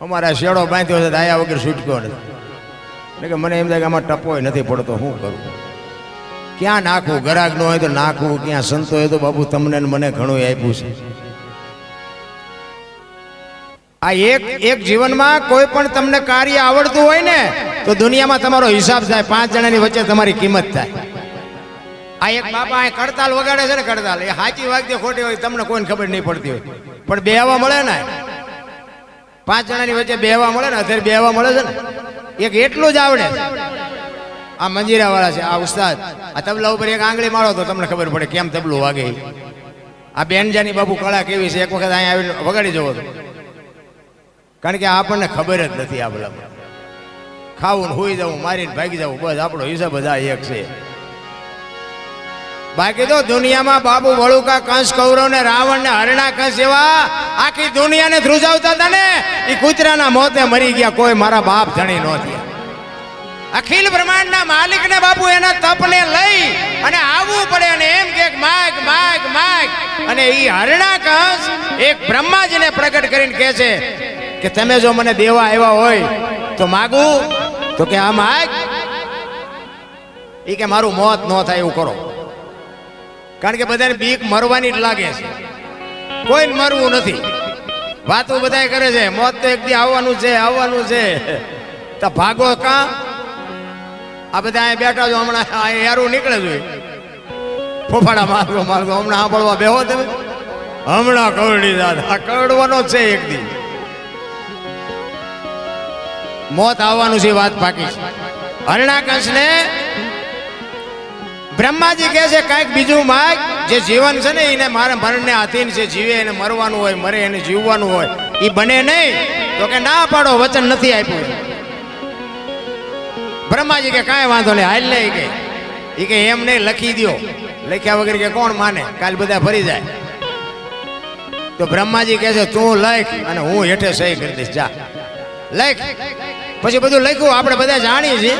અમારા શેડો બાંધ્યો છે આયા વગર છૂટક્યો નથી. એટલે કે મને એમ થાય કે આમાં ટપોય નથી પડતો, શું કરું, ક્યાં નાખવું, ગરાગ ન હોય તો નાખવું, ક્યાં સંતો હોય તો બાપુ તમને મને ઘણું આપ્યું છે. આ એક જીવનમાં કોઈ પણ તમને કાર્ય આવડતું હોય ને તો દુનિયામાં તમારો હિસાબ થાય, 5 જણાની વચ્ચે તમારી કિંમત થાય. આ એક બાપા આ કડતાલ વગાડે છે ને, કડતાલ એ સાચી વાગતી ખોટી હોય તમને કોઈને ખબર નહીં પડતી હોય, પણ બેહવા મળે ને 5 જણાની વચ્ચે બેહવા મળે ને, અત્યારે બેહવા મળે છે ને, એક એટલું જ આવડે. આ મંજીરા વાળા છે, આ ઉસ્તાદ, આ તબલા ઉપર એક આંગળી મારો તો તમને ખબર પડે કેમ તબલું વાગે. આ બેનજાની બાપુ કળા કેવી છે, એક વખત અહીંયા આવીને વગાડી જવો તો, કારણ કે આપણને ખબર જ નથી. આ બધા ખાવું ને હોઈ જવું, મારીને ભાગી જવું, બસ આપણો હિસાબ બધા એક છે. બાકી તો દુનિયામાં બાબુ વળુકા, કંસ, કૌરવ ને રાવણ ને હરણા કંસ એવા આખી દુનિયાને ધ્રુજાવતા હતા ને, એ કૂતરાના મોતે મરી ગયા, કોઈ મારા બાપ ધણી ન થયા. અખિલ બ્રહ્માંડના માલિકને બાપુ એના તપને લઈ અને આવવું પડે અને એમ કે માગ માગ માગ, અને એ હરણા કંસ એક બ્રહ્માજીને પ્રગટ કરીને કહે છે કે તમે જો મને દેવા આવ્યા હોય તો માગું, તો કે આ માગ. એ કે મારું મોત ન થાય એવું કરો, કારણ કે બધાને બીક મરવાની જ લાગે છે, કોઈને મરવું નથી. વાતો બધા કરે છે મોત તો એક દી આવવાનું છે, આવવાનું છે, તો ભાગો કાં. આ બધા અહીંયા બેઠા છો, હમણાં યારું નીકળે જોઈએ, ફોફાડા મારતો મારતો હમણાં સાંભળવા બેહો તમે, હમણાં કરડી દાદા કરડવાનો છે, એક દી મોત આવવાનું છે, વાત પાકી. હરણાકંસને બ્રહ્માજી કહે છે કઈક બીજું માગ, જે જીવન છે ને એને મારા મરણને આધીન છે, જીવે એને મરવાનું હોય, મરે એને જીવવાનું હોય, એ બને નહીં. તો કે ના પાડો, વચન નથી આપ્યું. બ્રહ્માજી કે કાંઈ વાંધો નહીં, હાલ નહીં કે, એ કે એમ નહીં, લખી દો. લખ્યા વગર કે કોણ માને, કાલ બધા ફરી જાય. તો બ્રહ્માજી કહે છે તું લખ અને હું હેઠે સહી કરી દઈશ, જા લખ. પછી બધું લખ્યું, આપણે બધા જાણીએ છીએ,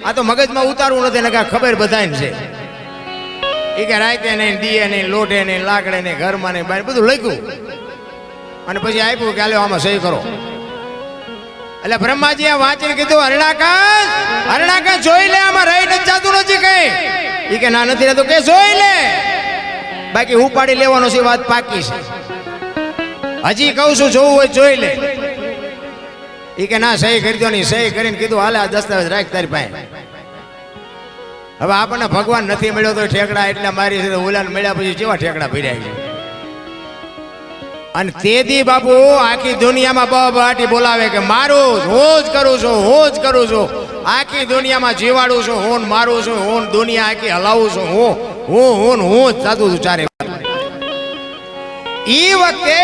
આ તો મગજમાં ઉતારવું નથી ને, ખબર બધાને છે. એ કે રાતે નહીં, દીએ નહીં, લોટે નહીં, લાકડે નહીં, ઘરમાં નહીં, બહાર બધું લખ્યું અને પછી આપ્યું કે આલ્યો આમાં સહી કરો. એટલે બ્રહ્માજીએ વાંચીને કીધું હરણાકંસ, હરણાકંસ જોઈ લે, આમાં રહી નથી જતું નથી કઈ. એ કે ના નથી રહેતું, કે જોઈ લે, બાકી ઉપાડી લેવાનો છે, વાત પાકી છે. હજી કહું છું જોવું હોય જોઈ લે. એ કે ના સહી કરી દો. નહીં સહી કરીને કીધું હાલે આ દસ્તાવેજ રાખ તારી પાસે. હવે આપણને ભગવાન નથી મળ્યો તો ઠેકડા એટલે મારી છે, ઓલાને મળ્યા પછી કેવા ઠેકડા ભર્યા છે. અને તેથી બાપુ આખી દુનિયામાં બહાટી બોલાવે કે મારું હું જ કરું છું, હું જ કરું છું, આખી દુનિયામાં જીવાડું છું હું, મારું છું હું, દુનિયા આખી હલાવું છું હું, હું જ થતું છું ચારે. ઈ વખતે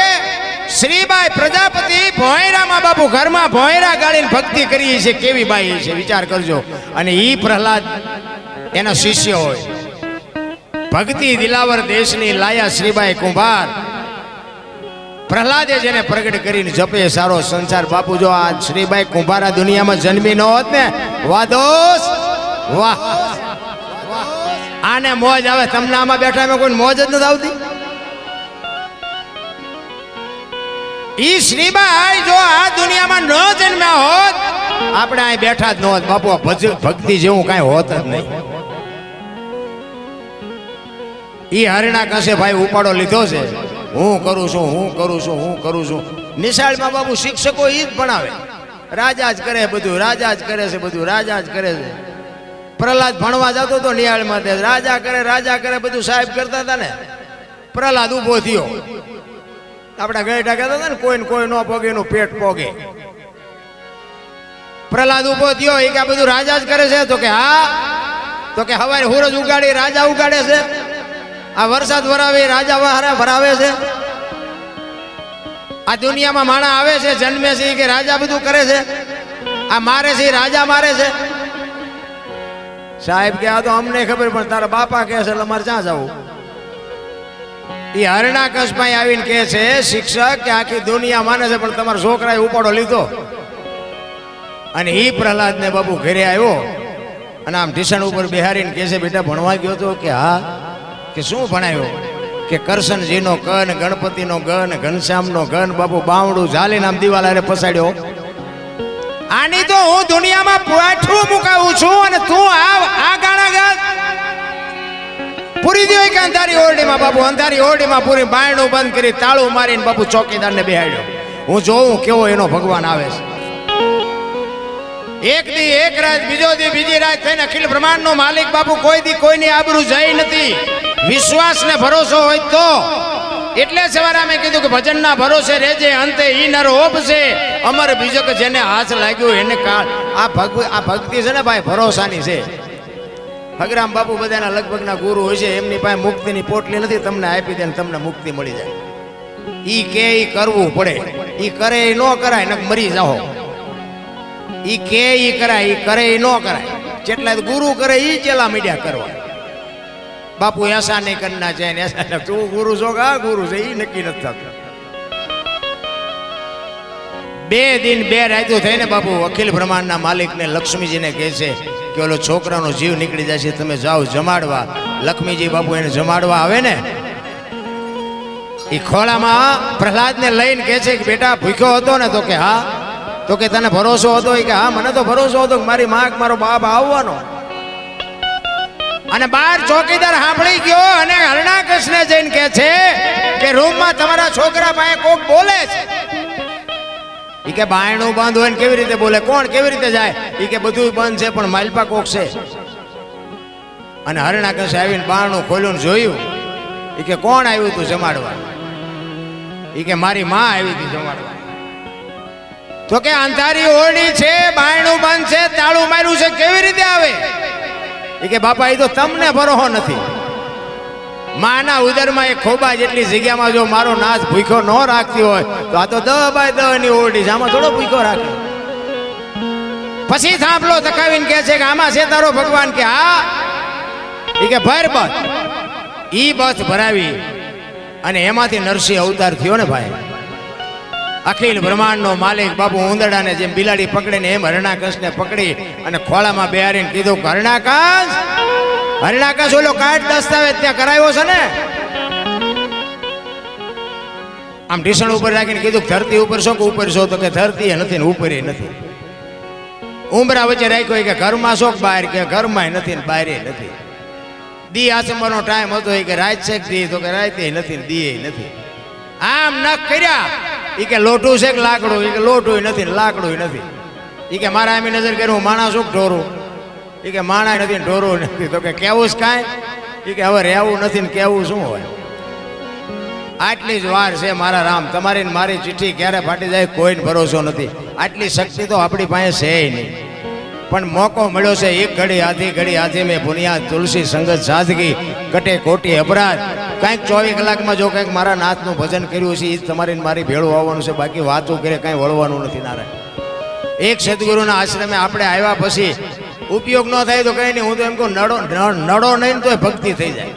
શ્રીબાઈ પ્રજાપતિ ભોંયરામાં બાપુ ઘરમાં ભોંયરા ગાળીને ભક્તિ કરી છે, કેવી બાઈ છે વિચાર કરજો. અને ઈ પ્રહલાદ એના શિષ્ય હોય. ભક્તિ દિલાવર દેશની લાયા શ્રીબાઈ કુંભાર, પ્રહલાદે જેને પ્રગટ કરીને જપે સારો સંસાર. બાપુ જો આ શ્રીબાઈ કુંભાર આ દુનિયામાં જન્મી ન હોત ને, વાદોસ વાહ, આને મોજ આવે, તમને આમાં બેઠા મેં કોઈ મોજ જ નથી આવતી. ઈ શ્રીબાઈ જો આ દુનિયામાં ન જન્મ્યા હોત, આપણે અહીં બેઠા જ ન હોત બાપુ. ભક્તિ જેવું કાંઈ હોત જ નહીં. ઈ હરણાકંસે ભાઈ ઉપાડો લીધો છે, હું કરું છું, હું કરું છું, હું કરું છું. નિશાળમાં બાપુ શિક્ષકો ઈ જ ભણાવે, રાજા જ કરે બધું, રાજા જ કરે છે બધું, રાજા જ કરે છે. પ્રહલાદ ભણવા જતો તો નિહાળમાં, રાજા કરે, રાજા કરે બધું સાહેબ કરતા હતા ને. પ્રહલાદ ઉભો થયો, આપડા ગયઢા કહેતા હતા ને કોઈને કોઈ ન પોગે એનું પેટ પોગે. પ્રહલાદ ઉભો થયો, એ કે આ બધું રાજા જ કરે છે. તો કે હા, તો કે હવારે સૂરજ ઉગાડી રાજા ઉગાડે છે, આ વરસાદ વરાવે રાજા ભરાવે છે, આ દુનિયામાં માણા આવે છે જન્મે છે કે રાજા બધું કરે છે, આ મારે છે રાજા મારે છે. સાહેબ કે આ તો અમને ખબર, પણ તારા બાપા કહે છે એટલે મારે ક્યાં જવું. એ હરણાકંસ ભાઈ આવીને કહે છે શિક્ષક કે આખી દુનિયા માને છે, પણ તમારા છોકરાએ ઉપાડો લીધો. અને એ પ્રહલાદ ને બાપુ ઘરે આવ્યો અને આમ ઢીસણ ઉપર બેહારીને કહે છે બેટા ભણવા ગયો તો? કે હા. કે શું ભણાયો? કે કરશનજીનો કન, ગણપતિનો ગન, ઘનશ્યામનો ગન, બાપુ બાવડું ઝાલીને આમ દિવાલ હારે પસાડ્યો આની તો હું દુનિયામાં પાઠું મુકાવું છું અને તું આ ગાણા ગાત પૂરી દો કે અંધારી ઓરડીમાં બાપુ અંધારી ઓરડીમાં પૂરી બાયણું બંધ કરી તાળું મારીને બાપુ ચોકીદારને બેહાડ્યો. હું જોઉં કેવો એનો ભગવાન આવે છે. એક દી એક રાત બીજો દી બીજી રાત થઈને અખિલ બ્રહ્માંડનો માલિક બાપુ કોઈ દી કોઈની આબરૂ જઈ નથી. વિશ્વાસ ને ભરોસો હોય તો એટલે સવારે અમે કીધું કે ભજનના ભરોસે રહેજે અંતે ઈ નર ઓપશે અમર બીજો કે જેને હાથ લાગ્યો એને કાળ. આ ભક્તિ છે ને ભાઈ ભરોસાની છે. ભગરામ બાપુ બધાના લગભગના ગુરુ હોય છે. એમની પાસે મુક્તિની પોટલી નથી. તમને આપી દે ને તમને મુક્તિ મળી જાય. ઈ કે ઈ કરવું પડે. ઈ કરે ઈ નો કરાય ને મરી જાઓ. ઈ કે ઈ કરાય ઈ કરે ઈ નો કરાય. જેટલા ગુરુ કરે ઈ ચેલા મીડિયા કરવા. બાપુ એસા નહીં કરના છે ને એસા તું ગુરુ છો કે આ ગુરુ છે ઈ નક્કી નથી થતું. 2 દિન 2 રાતો થઈને બાપુ અખિલ બ્રહ્માંડના માલિકને લક્ષ્મીજીને કહે છે કે ઓલો છોકરાનો જીવ નીકળી જાય છે તમે જાઓ જમાડવા. લક્ષ્મીજી બાપુ એને જમાડવા આવે ને એ ખોળામાં પ્રહલાદને લઈને કહે છે કે બેટા ભૂખ્યો હતો ને તો કે હા. તો કે તને ભરોસો હતો કે હા મને તો ભરોસો હતો કે મારી માં મારો બાપ આવવાનો. અને બહાર ચોકીદાર સાંભળી ગયો અને હરણાકૃષ્ણને જઈને કહે છે કે રૂમમાં તમારા છોકરા પાસે કોક બોલે છે. ઈ કે બાયણું બંધ હોય ને કેવી રીતે બોલે કોણ કેવી રીતે જાય. ઈ કે બધું બંધ છે પણ માલપા કોક છે. અને હરણાકૃષ્ણ આવીને બારણું ખોલ્યું જોયું. ઈ કે કોણ આવ્યું તું જમાડવા. ઈ કે મારી માં આવી હતી જમાડવા. તો કે અંધારી ઓરડી છે બાયણું બંધ છે તાળું માર્યું છે કેવી રીતે આવે. ઈ કે બાપા એ તો તમને ભરોસો નથી. માના ઉદરમાં એક ખોબા જેટલી જગ્યામાં જો મારો નાથ ભૂખ્યો ન રાખતી હોય તો આ તો 10 બાય 10 ની ઓરડી છે. આમાં થોડો ભૂખ્યો રાખે. પછી થાંભલો તકાવીને કહે છે કે આમાં છે તારો ભગવાન કે હા. ઈ કે ભર બસ. ઈ બસ ભરાવી અને એમાંથી નરસિંહ અવતાર થયો ને ભાઈ. અખિલ બ્રહ્માંડનો માલિક બાપુ ઉંદરડાને જેમ બિલાડી પકડે ને એમ હરણાકંસને પકડી અને ખોળામાં બેહારીને કીધું હરણાકંસ હરણાકંસ ઓલો કાર્ડ દસ્તાવેજ ત્યાં કરાવ્યો છે ને. આમ ઢીસણ ઉપર રાખીને કીધું ધરતી ઉપર છો કે ઉપર છો. તો કે ધરતી નથી ને ઉપર નથી. ઉંબરા વચ્ચે રાખ્યો કે ઘરમાં છો કે બહાર કે ઘરમાં નથી ને બહાર નથી. દી આચમવાનો ટાઈમ હતો કે રાત છે કે દી તો કે રાતે નથી ને દી નથી. આમ નખ કર્યા. ઈ કે લોટું છે કે લાકડું. ઈ કે લોટું નથી ને લાકડું નથી. ઈ કે મારા આમી નજર કર્યું માણસ શું ઢોરું. ઈ કે માણા નથી ને ઢોરું નથી. તો કે કેવું છે કાંઈ. ઈ કે હવે રહેવું નથી ને કેવું શું હોય. આટલી જ વાર છે મારા રામ. તમારી ને મારી ચિઠ્ઠી ક્યારે ફાટી જાય કોઈને ભરોસો નથી. આટલી શક્તિ તો આપણી પાસે છે નહીં. પણ મોકો મળ્યો છે. એક ઘડી હાથી મેં બુનિયાદ તુલસી સંગત સાદગી કટે કોટી અપરાધ. કંઈક 24 કલાકમાં જો કંઈક મારા નાથનું ભજન કર્યું છે એ તમારી મારી ભેળું આવવાનું છે. બાકી વાતો કરે કાંઈ વળવાનું નથી. નારાયણ એક સદગુરુના આશ્રમે આપણે આવ્યા પછી ઉપયોગ ન થાય તો કંઈ નહીં. હું તો એમ કહું નડો નહીં તો ભક્તિ થઈ જાય.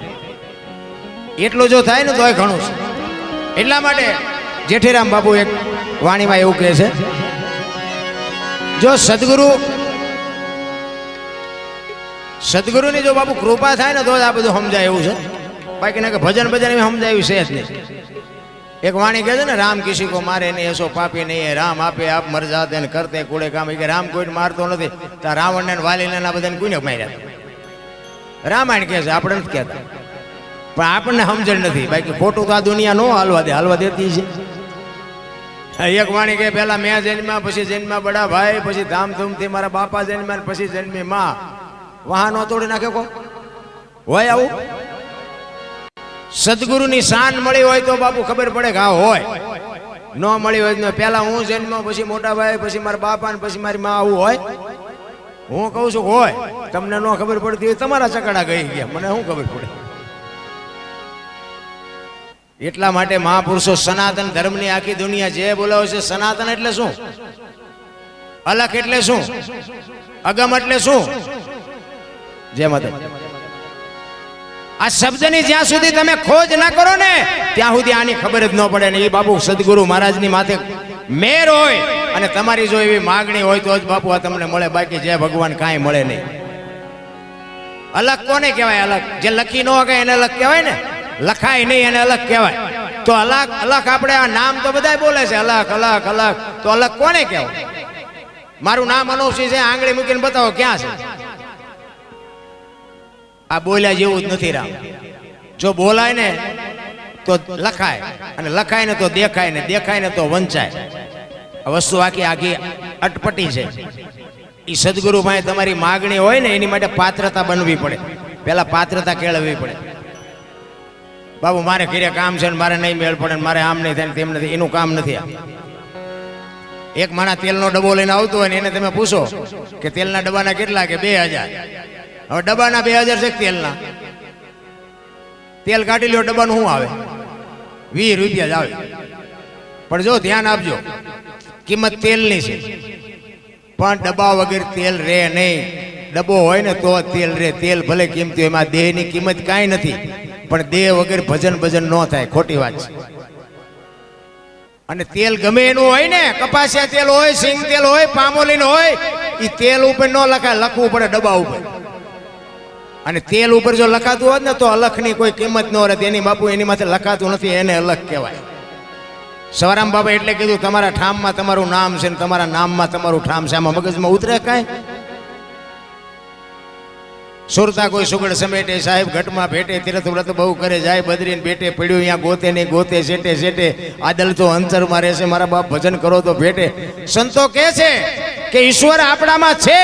એટલું જો થાય ને તો ઘણું છે. એટલા માટે જેઠીરામ બાપુ એક વાણીમાં એવું કહે છે જો સદગુરુની જો બાપુ કૃપા થાય ને તો જ આ બધું સમજાય એવું છે. બાકી ના કે ભજન સમજાયું છે જ નહીં. એક વાણી કહે છે ને રામ કિસી કો મારે નહીં એસો પાપી નહીં રામ આપે આપ મર જાતે ને કરતે કુડે કામ. કે રામ કોઈને મારતો નથી. તો રાવણને વાલીને બધાને કોઈને માર્યા. રામાયણ કહે છે આપણે નથી કહેતા. પણ આપણને સમજણ નથી. બાકી ખોટું તો આ દુનિયા નો હાલવા દેતી છે. એક વાણી કે પેલા મેં જન્મ્યા પછી જન્મ્યા બડા ભાઈ પછી ધામધૂમથી મારા બાપા જન્મ્યા પછી જન્મી માં. વાહનો તોડી નાખે કો હોય આવું. સદગુરુની શાન મળી હોય તો બાપુ ખબર પડે કે હા હોય. ન મળી હોય પેલા હું જન્મ્યો પછી મોટા ભાઈ પછી મારા બાપા ને પછી મારી માં આવું હોય. હું કહું છું હોય. તમને ન ખબર પડતી હોય તમારા ચકડા ગઈ ગયા મને શું ખબર પડે. એટલા માટે મહાપુરુષો સનાતન ધર્મની આખી દુનિયા જે બોલાવે છે સનાતન એટલે શું અલખ એટલે શું અગમ એટલે શું. જય માતા. આ શબ્દની જ્યાં સુધી તમે ખોજ ના કરો ને ત્યાં સુધી આની ખબર જ ન પડે ને. એ બાપુ સદગુરુ મહારાજની માથે મેર હોય અને તમારી જો એવી માગણી હોય તો જ બાપુ આ તમને મળે. બાકી જય ભગવાન કાંઈ મળે નહીં. અલગ કોને કહેવાય. અલગ જે લખી ન હોય એને અલગ કહેવાય ને. લખાય નહીં એને અલગ કહેવાય. તો અલગ આપણે આ નામ તો બધા બોલે છે અલગ અલગ અલગ. તો અલગ કોને કહેવાય. મારું નામ અનોપસિંહ છે, આંગળી મૂકીને બતાવો ક્યાં છે? આ બોલ્યા જેવું જ નથી રામ. જો બોલાય ને તો લખાય, અને લખાય ને તો દેખાય, ને દેખાય ને તો વંચાય. આ વસ્તુ આખી અટપટી છે. એ સદગુરુ પાસે તમારી માગણી હોય ને એની માટે પાત્રતા બનવી પડે. પેલા પાત્રતા કેળવવી પડે. બાબુ મારે ઘરે કામ છે ને મારે નહીં મેળ પડે ને મારે આમ નહીં થાય તેમ નથી, એનું કામ નથી. એક માણસ તેલનો ડબ્બો લઈને આવતો હોય ને એને તમે પૂછો કે તેલના ડબ્બાના કેટલા, કે 2000. હવે ડબ્બાના 2000 છે તેલના. તેલ કાઢી લ્યો, ડબ્બાનું શું આવે? 20 રૂપિયા જ આવે. પણ જો ધ્યાન આપજો, કિંમત તેલની છે, પણ ડબ્બા વગર તેલ રે નહીં. ડબ્બો હોય ને તો તેલ રે. તેલ ભલે કિંમતી હોય, એમાં દેહની કિંમત કાંઈ નથી, પણ દેહ વગર ભજન ન થાય. ખોટી વાત છે. અને તેલ ગમે એનું હોય ને, કપાસિયા તેલ હોય, સિંગ તેલ હોય, પામોલીન હોય, એ તેલ ઉપર ન લખાય, લખવું પડે ડબ્બા ઉપર. અને તેલ ઉપર જો લખાતું હોત ને તો અલખની કોઈ કિંમત ન રહે. એની બાપુ એની માથે લખાતું નથી, એને અલખ કહેવાય. સવારામ બાબા એટલે કીધું તમારા ઠામમાં તમારું નામ છે ને તમારા નામમાં તમારું ઠામ છે. આમાં મગજમાં ઉતરે કાંઈ? સુરતા કોઈ સુગડ સમેટે, સાહેબ ઘટમાં ભેટે, તીરથ વ્રત બહુ કરે, જાય બદરીને બેટે, પડ્યું અહીંયા ગોતે નહીં ગોતે, શેટે શેટે આદલ તો અંતરમાં રહેશે. મારા બાપ ભજન કરો તો ભેટે. સંતો કહે છે કે ઈશ્વર આપણામાં છે,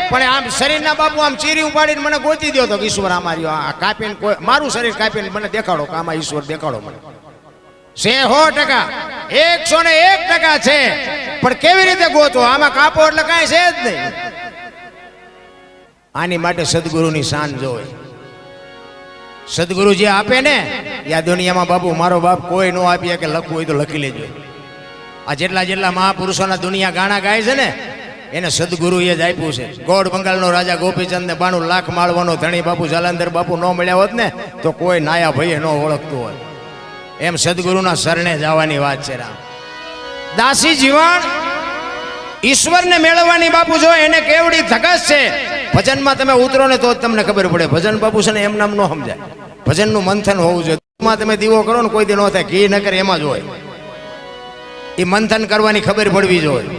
પણ આમ શરીરના બાપુ આમ ચીરી ઉપાડીને મને ગોતી દો તો ઈશ્વર અમારી આ કાપીને મારું શરીર કાપીને મને દેખાડો કે આમાં ઈશ્વર દેખાડો મને. 100%, 101% છે, પણ કેવી રીતે ગોતો? આમાં કાપો એટલે કાંઈ છે જ નહીં. આની માટે સદગુરુની શાન જોવે. સદગુરુ જે આપે ને એ આ દુનિયામાં બાપુ મારો બાપ કોઈ ન આપીએ. કે લખવું હોય તો લખી લેજો. આ જેટલા મહાપુરુષોના દુનિયા ગાણા ગાય છે ને એને સદગુરુએ જ આપ્યું છે. ગોળ બંગાળનો રાજા ગોપીચંદ ને 92 લાખ માળવાનો ધણી બાપુ જાલંધર બાપુ ન મળ્યા હોત ને તો કોઈ નાયા ભાઈએ ન ઓળખતું હોય. એમ સદગુરુના શરણે જવાની વાત છે. રામ દાસી જીવન ઈશ્વરને મેળવવાની બાપુ જો એને કેવડી ધગસ છે. ભજનમાં તમે ઉતરો ને તો જ તમને ખબર પડે. ભજન બાપુ છે ને એમ નામ ન સમજાય. ભજનનું મંથન હોવું જોઈએ. તમે દીવો કરો ને કોઈ દી ન થાય, ઘી ન કરે એમાં જ હોય. એ મંથન કરવાની ખબર પડવી જોઈએ.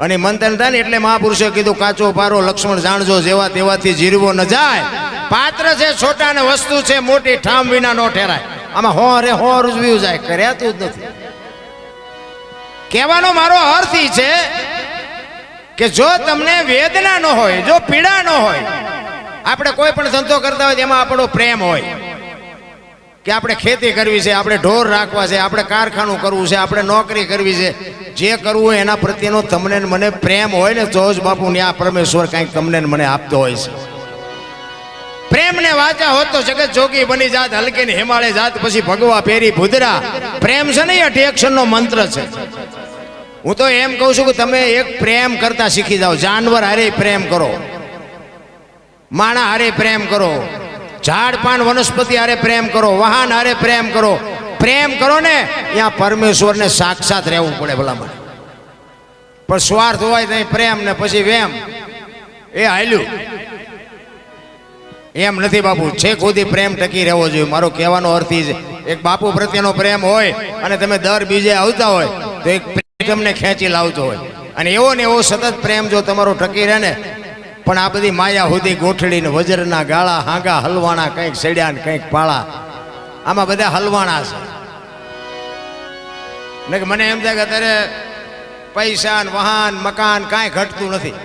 અને મંથન થાય ને એટલે મહાપુરુષે કીધું કાચો પારો લક્ષ્મણ જાણજો, જેવા તેવાથી જીરવો ન જાય. પાત્ર છે છોટા ને વસ્તુ છે મોટી, ઠામ વિના નો ઠેરાય. આમાં હો રૂજવ્યું જાય, કર્યાતું જ નથી. કહેવાનો મારો અર્થ એ છે કે જો તમને વેદના ન હોય, જો પીડા ન હોય, આપણે કોઈ પણ ધંધો કરતા હોય એમાં આપણો પ્રેમ હોય કે આપણે ખેતી કરવી છે, આપણે ઢોર રાખવા છે, આપણે કારખાનું કરવું છે, આપણે નોકરી કરવી છે, જે કરવું હોય એના પ્રત્યેનો તમને મને પ્રેમ હોય ને તો જ બાપુ આ પરમેશ્વર કંઈક તમને મને આપતો હોય છે. પ્રેમ ને વાંચા હોત તો જગત જોગી બની જાત, હલકે ને હિમાલય જાત, પછી ભગવા પેરી ભુદરા. પ્રેમ છે ને એ 8 અક્ષરનો મંત્ર છે. હું તો એમ કહું છું કે તમે એક પ્રેમ કરતા શીખી જાઓ. જાનવર હારે પ્રેમ કરો, માણા હારે પ્રેમ કરો, ઝાડ પાન વનસ્પતિ હારે પ્રેમ કરો, વાહન હારે પ્રેમ કરો. પ્રેમ કરો ને ત્યાં પરમેશ્વરને સાક્ષાત રહેવું પડે ભલામણ. પણ સ્વાર્થ હોય તો પ્રેમ ને પછી વેમ એ હાલ્યું. એમ નથી બાપુ. છે ખુદી પ્રેમ ટકી રહેવો જોઈએ. મારો કહેવાનો અર્થ એ છે એક બાપુ પ્રત્યેનો પ્રેમ હોય અને તમે દર બીજે આવતા હોય તો એક તમને ખેંચી લાવતો હોય. અને એવો ને એવો સતત પ્રેમ જો તમારો ટકી રહે ને. પણ આ બધી માયા હુદી ગોઠડીને વજરના ગાળા હાંગા હલવાણા, કંઈક સડ્યા ને કંઈક પાળા, આમાં બધા હલવાણા છે. ને કે મને એમ થાય કે અત્યારે પૈસા ને વાહન મકાન કાંઈ ઘટતું નથી,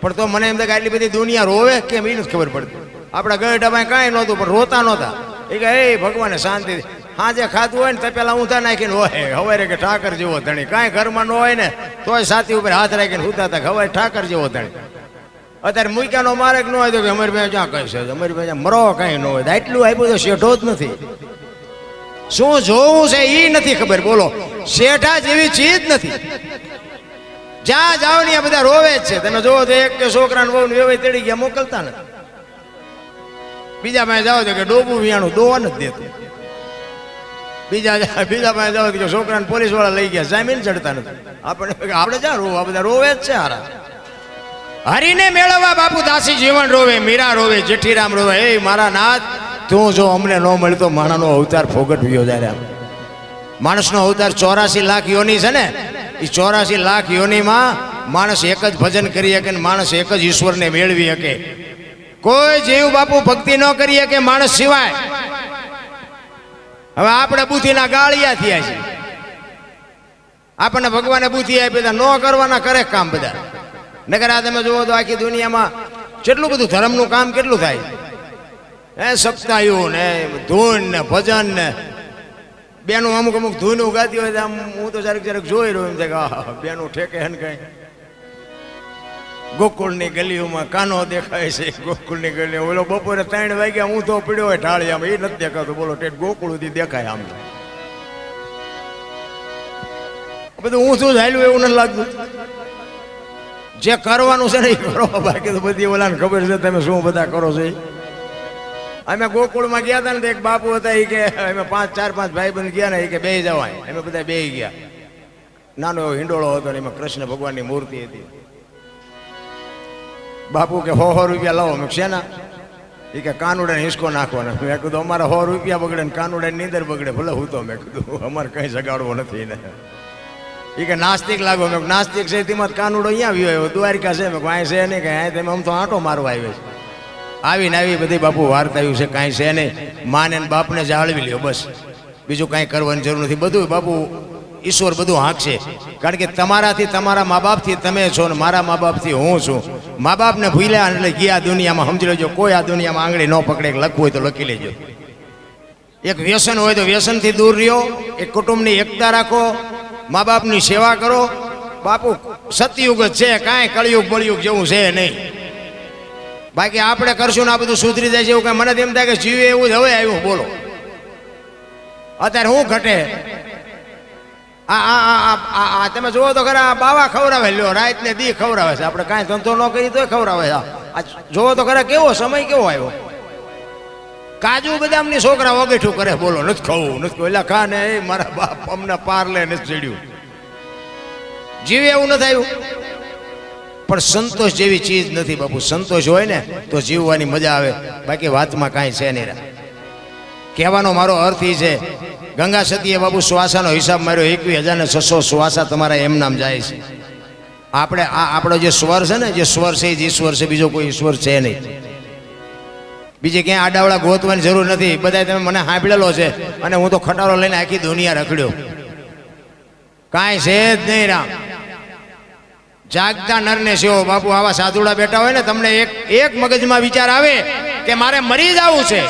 પણ તો મને એમ થાય કે આટલી બધી દુનિયા રોવે કેમ એ નથી ખબર પડતી. આપણા ગઢામાં કાંઈ નહોતું પણ રોતા નહોતા. એ કે એ ભગવાને શાંતિ. હાજે ખાધું હોય ને તો પેલા ઊંધા નાખીને હોય હવે કે ઠાકર જેવો ધણી. કાંઈ ઘરમાં ન હોય ને તોય સાથી ઉપર હાથ રાખીને હુતા હતા. હવે ઠાકર જેવો ધણી. અત્યારે મૂક્યાનો માર્ગ ન હોય તો કે અમારી પાસે ક્યાં કહે છે, અમારી પાસે મરો કાંઈ ન હોય. આટલું આપ્યું તો શેઠો જ નથી. શું જોવું છે એ નથી ખબર. બોલો, શેઠા જેવી ચીજ નથી. જ્યાં જાઓ ને બધા રોવે જ છે. તમે જોવો તો એક કે છોકરાને બહુ વેવાય તેડી ગયા મોકલતા નથી. બીજા પાસે જાઓ તો કે ડોબું વિયાણું દોવા નથી દેતું. બીજા પાસે જાઓ કે છોકરાને પોલીસ વાળા લઈ ગયા, જામીન ચડતા નથી. આપણે જ્યાં રોવા, આ બધા રોવે જ છે. હારા હરીને મેળવવા બાપુ દાસી જીવન રોવે, મીરા રોવે, જેઠીરામ રોવે. એ મારા નાથ, તું જો અમને ન મળતો માણાનો અવતાર ફોગટવ્યો જાય. માણસનો અવતાર 84 લાખ યોની છે ને, એ 84 લાખ યોનીમાં માણસ એક જ ભજન કરી શકે ને માણસ એક જ ઈશ્વરને મેળવી શકે. કોઈ જીવ બાપુ ભક્તિ ન કરી શકે માણસ સિવાય. હવે આપણે બુદ્ધિના ગાળિયા થયા છે. આપણને ભગવાને બુદ્ધિ આપી ન કરવાના કરે કામ બધા. નકર આ તમે જુઓ તો આખી દુનિયામાં કેટલું બધું ધર્મનું કામ કેટલું થાય. સપ્તાહયું ને ધૂન ને ભજન ને બેનું અમુક અમુક ધૂન ઉગાતી હોય આમ હું તો જરાક જોઈ રહ્યો એમ થાય કે બેનું ઠેકે હન કઈ. ગોકુળની ગલીઓમાં કાનો દેખાય છે. ગોકુળની ગલીઓ ઓલો બપોરે 3 વાગ્યા હું તો પીડ્યો હોય ઢાળિયામાં એ નથી દેખાતો. બોલો ઠેઠ ગોકુળથી દેખાય આમ. બધું હું શું ચાલ્યું એવું નથી લાગતું. જે કરવાનું છે ને એ કરો, બાકી તો બધી ઓલાને ખબર છે તમે શું બધા કરો છો. અમે ગોકુળમાં ગયા હતા ને તો એક બાપુ હતા એ કે અમે 4-5 ભાઈબંધ ગયા ને એ કે બેસી જવાય. અમે બધા બેસી ગયા. નાનો એવો હિંડોળો હતો ને એમાં કૃષ્ણ ભગવાનની મૂર્તિ હતી. બાપુ કે 100 રૂપિયા લાવો. મેં શેના? એ કે કાનુડાને હિંચકો નાખવાના. મેં કીધું અમારે 100 રૂપિયા બગડે ને કાનુડાની નીંદર બગડે ભલે હું તો. મેં કીધું અમારે કંઈ જગાડવો નથી ને. એ કે નાસ્તિક લાગો. મેં નાસ્તિક છે તેમાં કાનુડો અહીંયા આવ્યો દ્વારિકા છે. મેં કાંઈ છે નહીં. કાંઈ તમે આમ તો આંટો મારવા આવ્યો છે. આવીને આવી બધી બાપુ વાર્તાયું છે. કાંઈ છે નહીં. માને ને બાપને જાળવી લ્યો બસ. બીજું કાંઈ કરવાની જરૂર નથી. બધું બાપુ ઈશ્વર બધું હાંકશે. કારણ કે તમારાથી તમારા મા બાપથી તમે છો ને મારા મા બાપથી હું છું. મા બાપને ભૂલ્યા એટલે ગયા દુનિયામાં. સમજી લેજો કોઈ આ દુનિયામાં આંગળી ન પકડે. લખવું હોય તો લખી લેજો. એક વ્યસન હોય તો વ્યસનથી દૂર રહ્યો. એક કુટુંબની એકતા રાખો. મા બાપની સેવા કરો. બાપુ સતયુગ જ છે. કાંઈ કળિયુગ બળિયુગ જેવું છે નહીં. બાકી આપણે કરશું ને આ બધું સુધરી જાય છે એવું કઈ મને એમ થાય કે જીવે એવું જ હવે આવ્યું. બોલો અત્યારે હું ઘટે. આ તમે જુઓ તો ખરા બાવા ખવડાવે લ્યો. રાત ને દી ખવડાવે છે. આપણે કાંઈ ધંધો ન કરી તોય ખવડાવે છે. આ જુઓ તો ખરા કેવો સમય કેવો આવ્યો. કાજુ બદામની છોકરા વગેઠું કરે. બોલો નથી ખાવું નથી ખાવું. એટલે ખા ને એ મારા બાપ અમને પાર્લે નથી ચડ્યું. જીવે એવું નથી આવ્યું. પણ સંતોષ જેવી ચીજ નથી બાપુ. સંતોષ હોય ને તો જીવવાની મજા આવે. બાકી વાતમાં કાંઈ છે નહીં. કહેવાનો મારો અર્થ એ છે ગંગા સતીએ બાપુ શ્વાસાનો હિસાબ માર્યો. 21,600 શ્વાસા તમારા એમ નામ જાય છે. આપણે આપણો જે સ્વર છે ને જે સ્વર છે એ જ ઈશ્વર છે. બીજો કોઈ ઈશ્વર છે નહીં. બીજે ક્યાંય આડાવડા ગોતવાની જરૂર નથી. બધા તમે મને સાંભળેલો છે અને હું તો ખટારો લઈને આખી દુનિયા રખડ્યો. કાંઈ છે જ નહીં રામ. જાગતા નરને સેવો બાપુ. આવા સાધુડા બેઠા હોય ને તમને એક મગજમાં વિચાર આવે કે મારે મરી જવું છે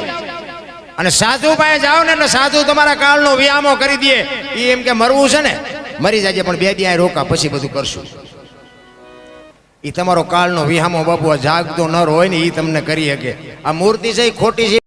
અને સાધુ પાસે જાઓ ને એટલે સાધુ તમારા કાળનો વ્યાયામો કરી દે. એ એમ કે મરવું છે ને મરી જાય પણ 2 દી રોકા પછી બધું કરશું. એ તમારો કાળનો વ્યાયામો બાપુ. આ જાગતો નર હોય ને એ તમને કરી શકે. આ મૂર્તિ છે એ ખોટી છે.